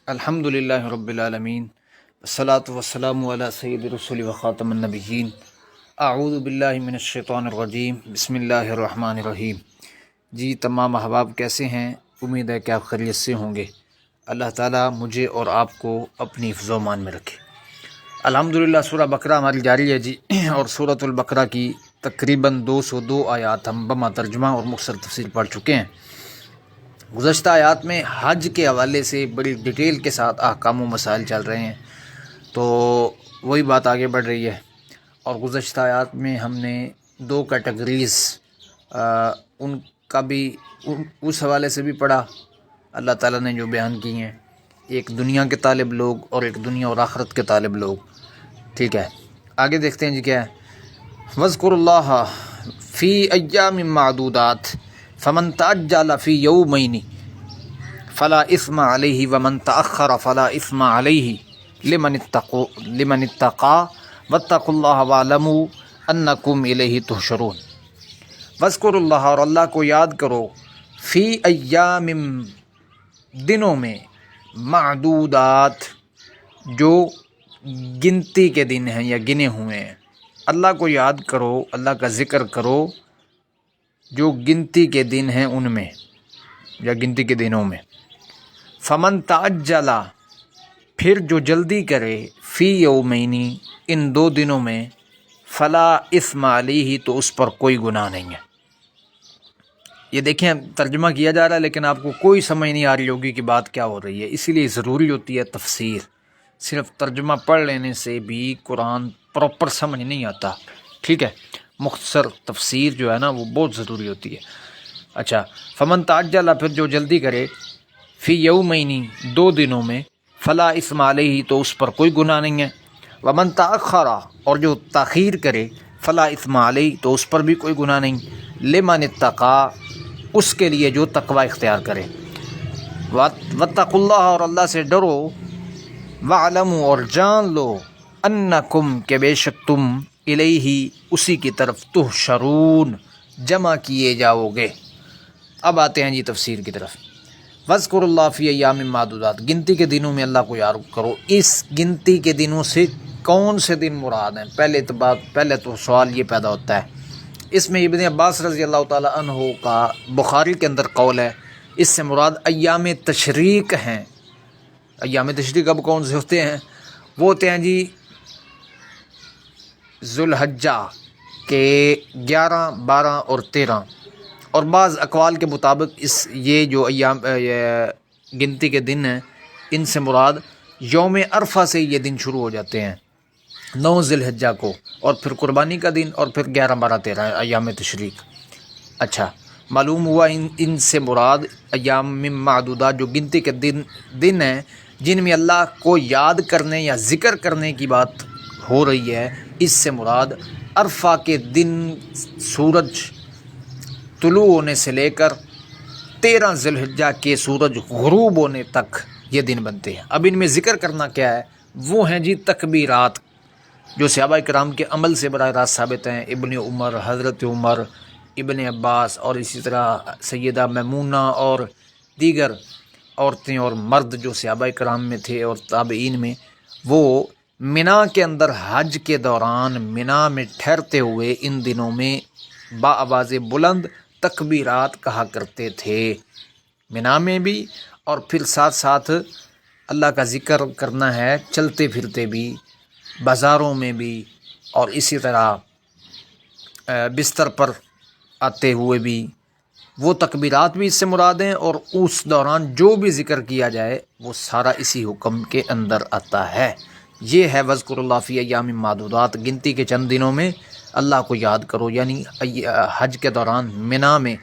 الحمدللہ رب العالمین والصلاة والسلام علی سید رسول و خاتم النبیین اعوذ باللہ من الشیطان الرجیم بسم اللہ الرحمن الرحیم۔ جی تمام احباب کیسے ہیں؟ امید ہے کہ آپ خیریت سے ہوں گے۔ اللہ تعالیٰ مجھے اور آپ کو اپنی حفظ و امان میں رکھے۔ الحمدللہ سورہ بقرہ ہماری جاری ہے جی، اور سورۃ البقرہ کی تقریباً 202 آیات ہم بما ترجمہ اور مختصر تفسیر پڑھ چکے ہیں۔ گزشتہ آیات میں حج کے حوالے سے بڑی ڈیٹیل کے ساتھ احکام و مسائل چل رہے ہیں، تو وہی بات آگے بڑھ رہی ہے۔ اور گزشتہ آیات میں ہم نے دو کیٹیگریز ان کا بھی اس حوالے سے بھی پڑھا، اللہ تعالیٰ نے جو بیان کی ہیں، ایک دنیا کے طالب لوگ اور ایک دنیا اور آخرت کے طالب لوگ۔ ٹھیک ہے، آگے دیکھتے ہیں جی کیا ہے۔ وَاذْكُرُوا اللَّهَ فِي أَيَّامٍ مَّعْدُودَاتٍ فَمَن تَعَجَّلَ فِي يَوْمَيْنِ فَلَا إِثْمَ عَلَيْهِ وَمَن تَأَخَّرَ فَلَا إِثْمَ عَلَيْهِ لِمَنِ اتَّقَىٰ وَاتَّقُوا اللَّهَ وَاعْلَمُوا أَنَّكُمْ إِلَيْهِ تُحْشَرُونَ۔ وَاذْكُرُوا اللَّهَ، اور اللہ کو یاد کرو، فی ایام، دنوں میں، معدودات، جو گنتی کے دن ہیں یا گنے ہوئے ہیں۔ اللہ کو یاد کرو، اللہ کا ذکر کرو جو گنتی کے دن ہیں ان میں یا گنتی کے دنوں میں۔ فمن تعجل، پھر جو جلدی کرے، فی یومینی، ان دو دنوں میں، فلا اثم علیہ، تو اس پر کوئی گناہ نہیں ہے۔ یہ دیکھیں ترجمہ کیا جا رہا ہے لیکن آپ کو کوئی سمجھ نہیں آ رہی ہوگی کہ بات کیا ہو رہی ہے، اسی لیے ضروری ہوتی ہے تفسیر۔ صرف ترجمہ پڑھ لینے سے بھی قرآن پراپر سمجھ نہیں آتا، ٹھیک ہے، مختصر تفسیر جو ہے نا وہ بہت ضروری ہوتی ہے۔ اچھا، فمن تعجل، پھر جو جلدی کرے، فی یومینی، دو دنوں میں، فلا اثم علیہ، تو اس پر کوئی گناہ نہیں ہے۔ ومن تأخر، اور جو تاخیر کرے، فلا اثم علیہ، تو اس پر بھی کوئی گناہ نہیں۔ لمن اتقیٰ، اس کے لیے جو تقوی اختیار کرے۔ واتقوا اللہ، اور اللہ سے ڈرو۔ وَاعْلَمُوا، اور جان لو، انکم، کہ بے شک تم، الیہ، اسی کی طرف، تحشرون، جمع کیے جاؤ گے۔ اب آتے ہیں جی تفسیر کی طرف۔ وَاذْكُرُوا اللَّهَ فِي أَيَّامٍ مَّعْدُودَاتٍ، گنتی کے دنوں میں اللہ کو یاد کرو۔ اس گنتی کے دنوں سے کون سے دن مراد ہیں؟ پہلے تو سوال یہ پیدا ہوتا ہے۔ اس میں ابن عباس رضی اللہ تعالی عنہ کا بخاری کے اندر قول ہے، اس سے مراد ایام تشریق ہیں۔ ایام تشریق اب کون سے ہوتے ہیں؟ وہ ہوتے ہیں جی ذو الحجہ کے 11، 12 اور 13، اور بعض اقوال کے مطابق یہ جو ایام گنتی کے دن ہیں، ان سے مراد یوم عرفہ سے یہ دن شروع ہو جاتے ہیں، 9 ذی الحجہ کو، اور پھر قربانی کا دن، اور پھر 11، 12، 13 ایام تشریق۔ اچھا، معلوم ہوا ان سے مراد ایام معدودات، جو گنتی کے دن ہیں جن میں اللہ کو یاد کرنے یا ذکر کرنے کی بات ہو رہی ہے۔ اس سے مراد عرفہ کے دن سورج طلوع ہونے سے لے کر 13 ذی الحجہ کے سورج غروب ہونے تک یہ دن بنتے ہیں۔ اب ان میں ذکر کرنا کیا ہے؟ وہ ہیں جی تکبیرات، جو صحابہ کرام کے عمل سے براہ راست ثابت ہیں۔ ابن عمر، حضرت عمر، ابن عباس، اور اسی طرح سیدہ میمونہ اور دیگر عورتیں اور مرد جو صحابہ کرام میں تھے اور تابعین میں، وہ منا کے اندر حج کے دوران منا میں ٹھہرتے ہوئے ان دنوں میں بآواز بلند تکبیرات کہا کرتے تھے، منا میں بھی، اور پھر ساتھ ساتھ اللہ کا ذکر کرنا ہے چلتے پھرتے بھی، بازاروں میں بھی، اور اسی طرح بستر پر آتے ہوئے بھی۔ وہ تکبیرات بھی اس سے مراد ہیں، اور اس دوران جو بھی ذکر کیا جائے وہ سارا اسی حکم کے اندر آتا ہے۔ یہ ہے وَاذْكُرُوا اللَّهَ فِي أَيَّامٍ مَّعْدُودَاتٍ، گنتی کے چند دنوں میں اللہ کو یاد کرو، یعنی حج کے دوران منا میں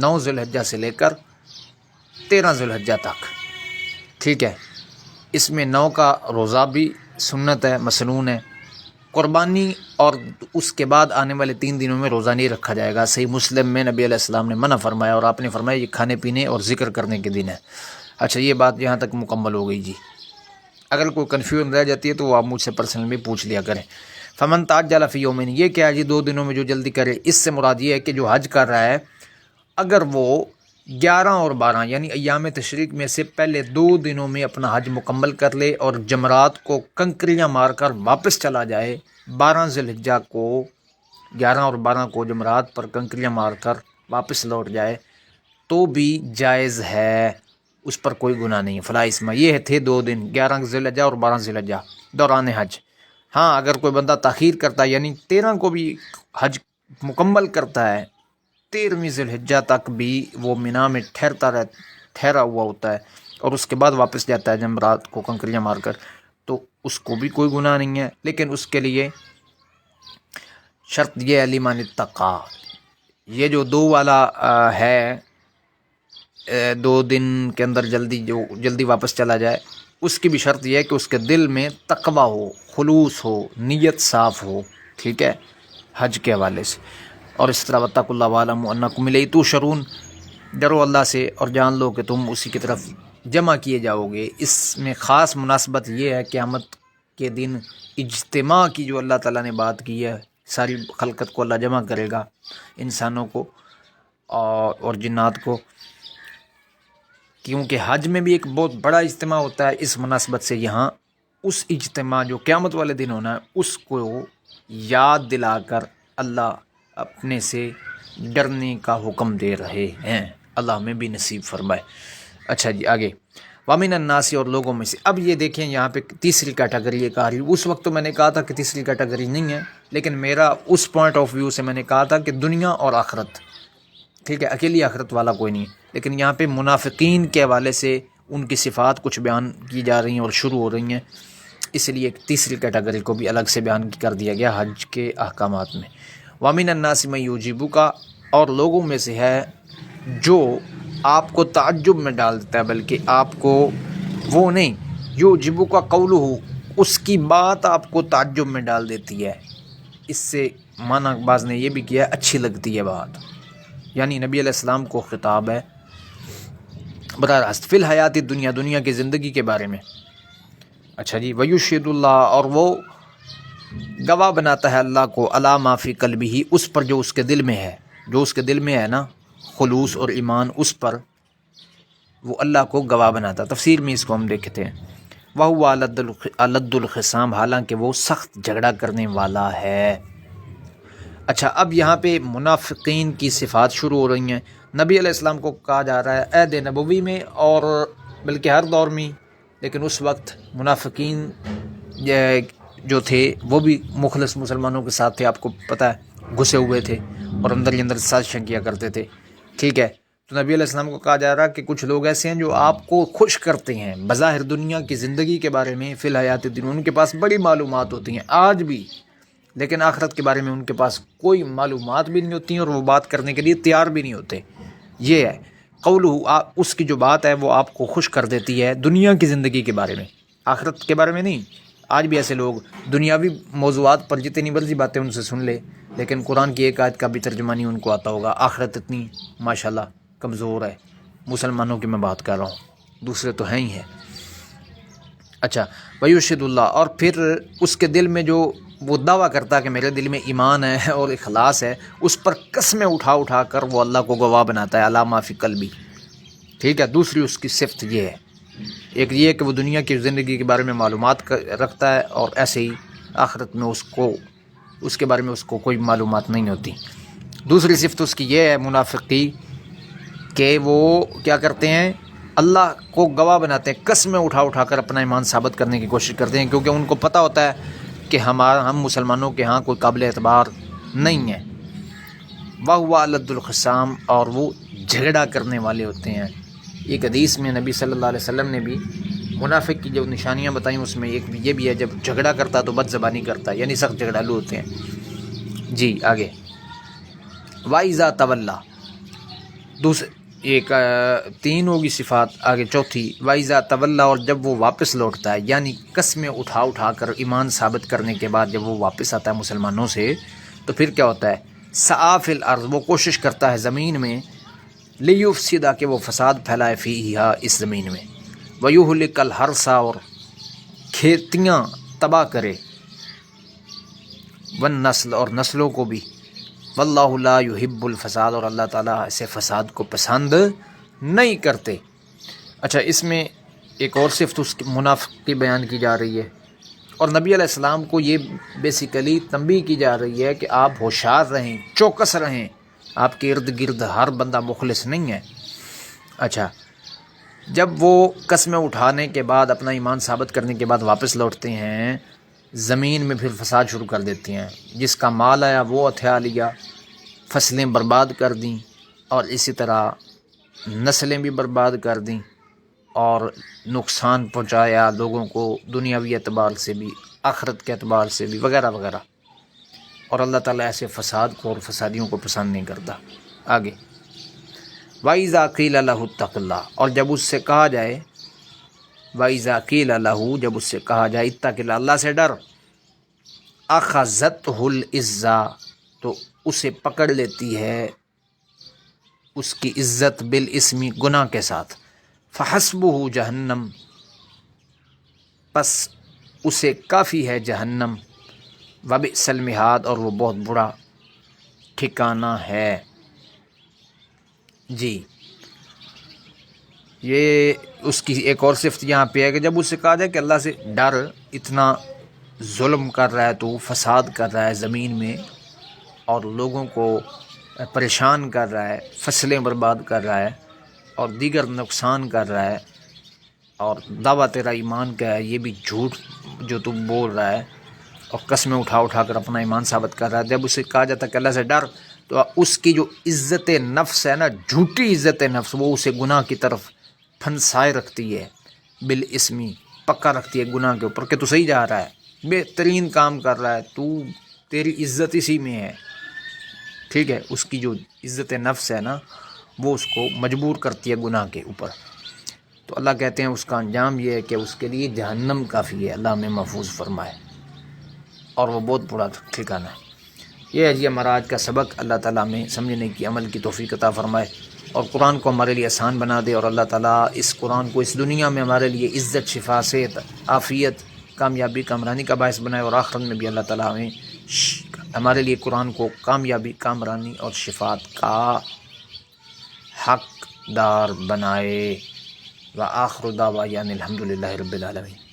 9 ذی الحجہ سے لے کر 13 ذی الحجہ تک، ٹھیک ہے۔ اس میں 9 کا روزہ بھی سنت ہے، مسنون ہے۔ قربانی اور اس کے بعد آنے والے 3 دنوں میں روزہ نہیں رکھا جائے گا۔ صحیح مسلم میں نبی علیہ السلام نے منع فرمایا، اور آپ نے فرمایا یہ کھانے پینے اور ذکر کرنے کے دن ہے۔ اچھا، یہ بات یہاں تک مکمل ہو گئی جی۔ اگر کوئی کنفیوژن رہ جاتی ہے تو آپ مجھ سے پرسنل میں پوچھ لیا کریں۔ فمن تعجل فی یومین، یہ کیا ہے جی؟ 2 دنوں میں جو جلدی کرے۔ اس سے مراد یہ ہے کہ جو حج کر رہا ہے، اگر وہ 11 اور 12 یعنی ایام تشریق میں سے پہلے 2 دنوں میں اپنا حج مکمل کر لے اور جمرات کو کنکریاں مار کر واپس چلا جائے۔ 12 ذی الحجہ کو 11 اور 12 کو جمرات پر کنکریاں مار کر واپس لوٹ جائے تو بھی جائز ہے، اس پر کوئی گناہ نہیں، فلا اسم۔ یہ تھے 2 دن 11 ذی الحجہ اور 12 ذی الحجہ دوران حج۔ ہاں اگر کوئی بندہ تاخیر کرتا ہے یعنی 13 کو بھی حج مکمل کرتا ہے، 13ویں ذی الحجہ تک بھی وہ مینا میں ٹھہرا ہوا ہوتا ہے اور اس کے بعد واپس جاتا ہے جمرات کو کنکریاں مار کر، تو اس کو بھی کوئی گناہ نہیں ہے، لیکن اس کے لیے شرط یہ ہے لمن اتقی، یہ جو 2 والا ہے 2 دن کے اندر جلدی واپس چلا جائے، اس کی بھی شرط یہ ہے کہ اس کے دل میں تقوی ہو، خلوص ہو، نیت صاف ہو، ٹھیک ہے، حج کے حوالے سے۔ اور اس طرح واتقوا اللہ واعلموا انکم الیہ تحشرون، ڈرو اللہ سے اور جان لو کہ تم اسی کی طرف جمع کیے جاؤ گے۔ اس میں خاص مناسبت یہ ہے قیامت کے دن اجتماع کی جو اللہ تعالیٰ نے بات کی ہے، ساری خلقت کو اللہ جمع کرے گا، انسانوں کو اور جنات کو، کیونکہ حج میں بھی ایک بہت بڑا اجتماع ہوتا ہے۔ اس مناسبت سے یہاں اس اجتماع جو قیامت والے دن ہونا ہے اس کو یاد دلا کر اللہ اپنے سے ڈرنے کا حکم دے رہے ہیں، اللہ ہمیں بھی نصیب فرمائے۔ اچھا جی آگے، وَمِنَ النَّاسِ اور لوگوں میں سے۔ اب یہ دیکھیں یہاں پہ تیسری کیٹیگری ایک آ رہی ہے۔ اس وقت تو میں نے کہا تھا کہ تیسری کیٹیگری نہیں ہے، لیکن میرا اس پوائنٹ آف ویو سے میں نے کہا تھا کہ دنیا اور آخرت، ٹھیک ہے، اکیلی آخرت والا کوئی نہیں، لیکن یہاں پہ منافقین کے حوالے سے ان کی صفات کچھ بیان کی جا رہی ہیں اور شروع ہو رہی ہیں، اس لیے ایک تیسری کیٹیگری کو بھی الگ سے بیان کر دیا گیا حج کے احکامات میں۔ وَمِنَ النَّاسِ مَن يُعْجِبُكَ اور لوگوں میں سے ہے جو آپ کو تعجب میں ڈال دیتا ہے، بلکہ آپ کو وہ نہیں، يُعْجِبُكَ قَوْلُهُ، اس کی بات آپ کو تعجب میں ڈال دیتی ہے۔ اس سے معنی بعض نے یہ بھی کیا ہے اچھی لگتی ہے بات، یعنی نبی علیہ السلام کو خطاب ہے براہ راست فی الحیات دنیا، دنیا کی زندگی کے بارے میں۔ اچھا جی، وَيُشْهِدُ اللَّهَ اور وہ گواہ بناتا ہے اللہ کو علی ما فی قلبہ، اس پر جو اس کے دل میں ہے، جو اس کے دل میں ہے نا خلوص اور ایمان، اس پر وہ اللہ کو گواہ بناتا ہے۔ تفسیر میں اس کو ہم دیکھتے ہیں، وَهُوَ أَلَدُّ الْخِصَامِ، حالانکہ وہ سخت جھگڑا کرنے والا ہے۔ اچھا اب یہاں پہ منافقین کی صفات شروع ہو رہی ہیں۔ نبی علیہ السلام کو کہا جا رہا ہے عہد نبوی میں اور بلکہ ہر دور میں، لیکن اس وقت منافقین جو تھے وہ بھی مخلص مسلمانوں کے ساتھ تھے، آپ کو پتہ ہے، گھسے ہوئے تھے اور اندر ہی اندر سازشیں کیا کرتے تھے، ٹھیک ہے۔ تو نبی علیہ السلام کو کہا جا رہا ہے کہ کچھ لوگ ایسے ہیں جو آپ کو خوش کرتے ہیں بظاہر دنیا کی زندگی کے بارے میں، فی الحیات الدنیا، ان کے پاس بڑی معلومات ہوتی ہیں آج بھی، لیکن آخرت کے بارے میں ان کے پاس کوئی معلومات بھی نہیں ہوتی ہیں اور وہ بات کرنے کے لیے تیار بھی نہیں ہوتے۔ یہ ہے قولہ، اس کی جو بات ہے وہ آپ کو خوش کر دیتی ہے دنیا کی زندگی کے بارے میں، آخرت کے بارے میں نہیں۔ آج بھی ایسے لوگ دنیاوی موضوعات پر جتنی مرضی باتیں ان سے سن لے، لیکن قرآن کی ایک آیت کا بھی ترجمہ نہیں ان کو آتا ہوگا۔ آخرت اتنی ماشاءاللہ کمزور ہے، مسلمانوں کی میں بات کر رہا ہوں، دوسرے تو ہیں ہی ہیں۔ اچھا، وَيُشْهِدُ اللَّهُ اور پھر اس کے دل میں جو وہ دعویٰ کرتا ہے کہ میرے دل میں ایمان ہے اور اخلاص ہے، اس پر قسمیں اٹھا کر وہ اللہ کو گواہ بناتا ہے علی ما فی قلبی، ٹھیک ہے۔ دوسری اس کی صفت یہ ہے، ایک یہ کہ وہ دنیا کی زندگی کے بارے میں معلومات رکھتا ہے اور ایسے ہی آخرت میں اس کے بارے میں اس کو کوئی معلومات نہیں ہوتی۔ دوسری صفت اس کی یہ ہے منافقی کہ وہ کیا کرتے ہیں، اللہ کو گواہ بناتے ہیں، قسمیں اٹھا کر اپنا ایمان ثابت کرنے کی کوشش کرتے ہیں، کیونکہ ان کو پتہ ہوتا ہے کہ ہم مسلمانوں کے ہاں کوئی قابل اعتبار نہیں ہے۔ وَهُوَ أَلَدُّ الْخِصَامِ اور وہ جھگڑا کرنے والے ہوتے ہیں۔ ایک حدیث میں نبی صلی اللہ علیہ وسلم نے بھی منافق کی جو نشانیاں بتائیں، اس میں ایک یہ بھی ہے جب جھگڑا کرتا تو بد زبانی کرتا ہے، یعنی سخت جھگڑالو ہوتے ہیں۔ جی آگے، وَإِذَا تَوَلَّى ایک 3 ہوگی صفات، آگے چوتھی وَإِذَا تَوَلَّى اور جب وہ واپس لوٹتا ہے، یعنی قسمیں اٹھا کر ایمان ثابت کرنے کے بعد جب وہ واپس آتا ہے مسلمانوں سے، تو پھر کیا ہوتا ہے، سعیٰ فی الارض وہ کوشش کرتا ہے زمین میں، لیفسد کہ وہ فساد پھیلائے فیہا اس زمین میں، ویہلک الحرث اور کھیتیاں تباہ کرے، والنسل اور نسلوں کو بھی، واللہ لا یحب الفساد اور اللہ تعالیٰ ایسے فساد کو پسند نہیں کرتے۔ اچھا، اس میں ایک اور صفت اس منافق کی بیان کی جا رہی ہے، اور نبی علیہ السلام کو یہ بیسیکلی تنبیہ کی جا رہی ہے کہ آپ ہوشیار رہیں، چوکس رہیں، آپ کے ارد گرد ہر بندہ مخلص نہیں ہے۔ اچھا، جب وہ قسمیں اٹھانے کے بعد، اپنا ایمان ثابت کرنے کے بعد واپس لوٹتے ہیں، زمین میں پھر فساد شروع کر دیتے ہیں، جس کا مال آیا وہ ہتھیا لیا، فصلیں برباد کر دیں، اور اسی طرح نسلیں بھی برباد کر دیں، اور نقصان پہنچایا لوگوں کو دنیاوی اعتبار سے بھی، آخرت کے اعتبار سے بھی، وغیرہ وغیرہ۔ اور اللہ تعالیٰ ایسے فساد کو اور فسادیوں کو پسند نہیں کرتا۔ آگے وَإِذَا قِيلَ لَهُ اتَّقِ اللَّهَ، اور جب اس سے کہا جائے، وَإِذَا قِيلَ لَهُ، جب اس سے کہا جائے اتَّقِ اللَّهَ، اللہ سے ڈر، أَخَذَتْهُ الْعِزَّةُ، تو اسے پکڑ لیتی ہے اس کی عزت، بالاسم، گناہ کے ساتھ، فَحَسْبُهُ جہنم، پس اسے کافی ہے جہنم، وَبِئْسَ الْمِہَادُ، اور وہ بہت برا ٹھکانہ ہے۔ جی، یہ اس کی ایک اور صفت یہاں پہ ہے کہ جب اس سے کہا جائے کہ اللہ سے ڈر، اتنا ظلم کر رہا ہے تو، فساد کر رہا ہے زمین میں، اور لوگوں کو پریشان کر رہا ہے، فصلیں برباد کر رہا ہے، اور دیگر نقصان کر رہا ہے، اور دعویٰ تیرا ایمان کا ہے، یہ بھی جھوٹ جو تم بول رہا ہے، اور قسمیں اٹھا اٹھا کر اپنا ایمان ثابت کر رہا ہے۔ جب اسے کہا جاتا ہے کہ اللہ سے ڈر، تو اس کی جو عزت نفس ہے نا، جھوٹی عزت نفس، وہ اسے گناہ کی طرف پھنسائے رکھتی ہے، بالاسمی، پکا رکھتی ہے گناہ کے اوپر کہ تو صحیح جا رہا ہے، بہترین کام کر رہا ہے تو، تیری عزت اسی میں ہے، ٹھیک ہے۔ اس کی جو عزت نفس ہے نا، وہ اس کو مجبور کرتی ہے گناہ کے اوپر۔ تو اللہ کہتے ہیں اس کا انجام یہ ہے کہ اس کے لیے جہنم کافی ہے، اللہ ہمیں محفوظ فرمائے، اور وہ بہت برا ٹھکانہ ہے۔ یہ ہے جی ہمارا آج کا سبق۔ اللہ تعالیٰ ہمیں سمجھنے کی، عمل کی توفیق عطا فرمائے، اور قرآن کو ہمارے لیے آسان بنا دے، اور اللہ تعالیٰ اس قرآن کو اس دنیا میں ہمارے لیے عزت، شفا، صحت، عافیت، کامیابی، کامرانی کا باعث بنائے، اور آخرت میں بھی اللہ تعالیٰ ہمیں ہمارے لیے قرآن کو کامیابی، کامرانی اور شفاعت کا حقدار بنائے۔ وآخر دعوانا الحمد للہ رب العالمین۔